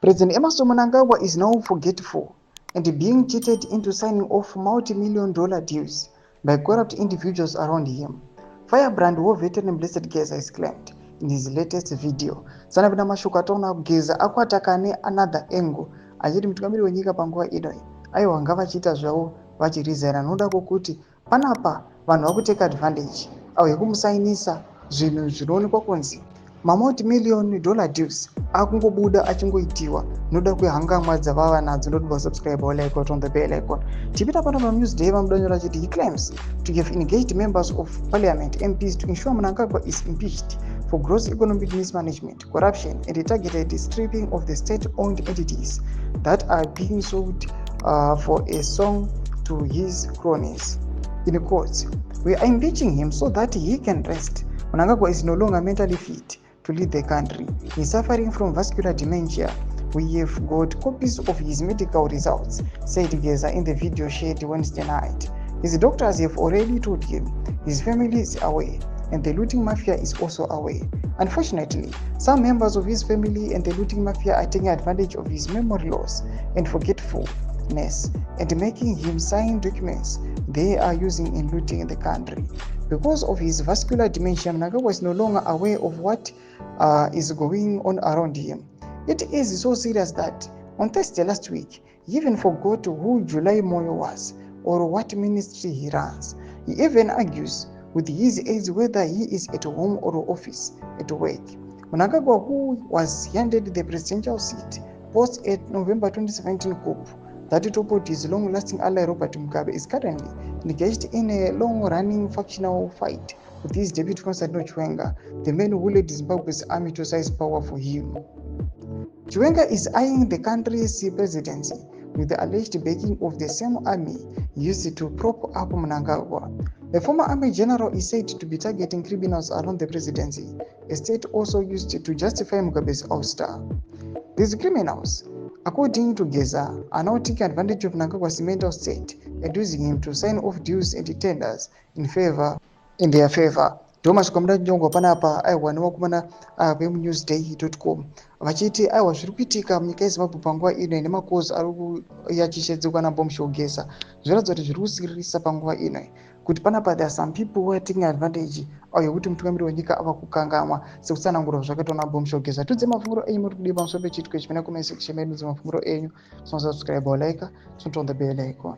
President Emmerson Mnangagwa is now forgetful and being cheated into signing off multi-million-dollar deals by corrupt individuals around him. Firebrand war veteran Blessed Geza is claimed in his latest video. Sana vina mashuka tona Geza akwatakane another angle. Achiti mtungamiri wenyika panguva ino aiwa ngavachita zvavo vachirizera noda kuti panapa vanhu vakuteka advantage auye kumusainisa zvinhu zvinoonekwa kunzi multi-million-dollar deals akungobuda achingoitiwa noda kwehangamwa dzavava nadzo. Ndotiba subscribe or like on the bell icon. Tipita pano pa news day vamudanyora chiti he claims to have engaged members of parliament MPs to ensure Mnangagwa is impeached for gross economic mismanagement, corruption, and the targeted stripping of the state-owned entities that are being sold for a song to his cronies. In quotes, we are impeaching him so that he can rest. Mnangagwa is no longer mentally fit to lead the country. He is suffering from vascular dementia. We have got copies of his medical results, said Geza in the video shared Wednesday night. His doctors have already told him his family is away, and the looting mafia is also away. Unfortunately, some members of his family and the looting mafia are taking advantage of his memory loss and forgetfulness and making him sign documents they are using in looting the country. Because of his vascular dementia, Mnangagwa was no longer aware of what is going on around him. It is so serious that on Thursday last week, he even forgot who July Moyo was or what ministry he runs. He even argues with his aides whether he is at home or office at work. Mnangagwa, who was handed the presidential seat post at November 2017 coup that toppled his long-lasting ally Robert Mugabe, is currently engaged in a long-running factional fight with his deputy Constantino Chiwenga, the man who led Zimbabwe's army to seize power for him. Chiwenga is eyeing the country's presidency with the alleged backing of the same army used to prop up Mnangagwa. The former army general is said to be targeting criminals around the presidency, a state also used to justify Mugabe's ouster. These criminals, according to Geza, are now taking advantage of Mnangagwa's mental state and using him to sign off deals and tenders in their favor. Thomas Komda Njongo panapa aiwaniwa kumana newsday.com vachiti aiwa zviri kuitika munyika yeZimbabwe panguva ino ine makozi ari yachishedzekwa naBomsho Geza zviratidza kuti zviri kusiririsa panguva ino kuti panapa there are some people who are taking advantage auye kuti mutungamiri wenyika ava kukangamwa sekutsanangura zvakaitwa naBomsho Geza. Tudze mafunguro enyu muri kudii pamusoro pechitiko ichi. Pena comment section medu mafunguro enyu. Subscribe or like, turn on the bell icon.